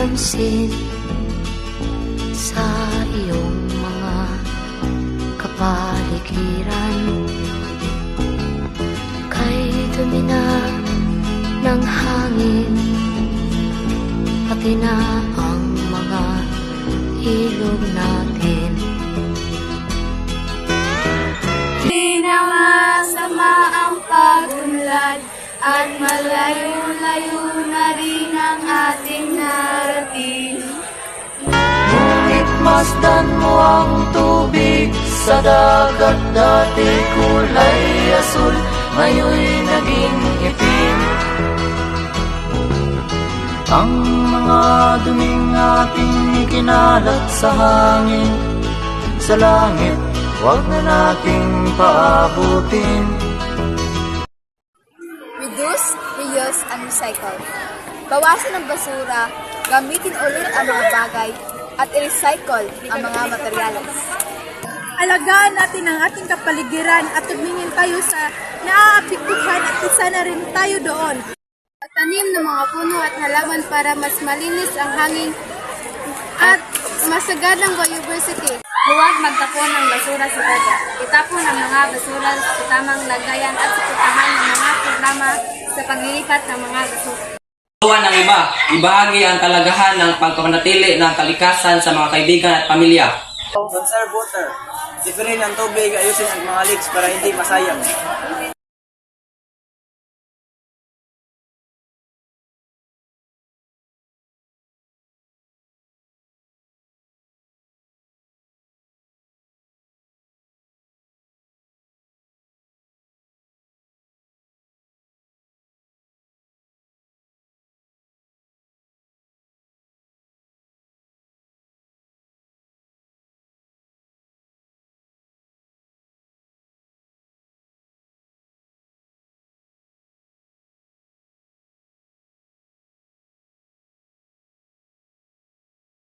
pansin sa iyong mga kapaligiran. Kay dumi na ng hangin, pati na ang mga ilog natin. Di na masama ang pagunlad at malayo-layo na rin ang ating narating. Ngunit masdan mo ang tubig sa dagat, dati kulay asul, ngayon'y naging itim. Ang mga duming ating ikinalat sa hangin, sa langit, huwag na nating paabutin. Reduce, reuse, and recycle. Bawasan ang basura, gamitin ulit ang mga bagay, at i-recycle ang mga materyales. Alagaan natin ang ating kapaligiran at tumingin tayo sa naaapektuhan at isa na rin tayo doon. Tanim ng mga puno at halaman para mas malinis ang hangin at masaganang biodiversity. Huwag magtapon ng basura sa dagat. Itapon ang mga basura sa tamang lagayan at supportahan ng mga programa sa paglilipat ng mga basura. Tuwan ng iba, ibahagi ang kalagahan ng pagpapanatili ng kalikasan sa mga kaibigan at pamilya. Conserve water. Sipirin ang tubig, ayusin ang mga leaks para hindi masayang.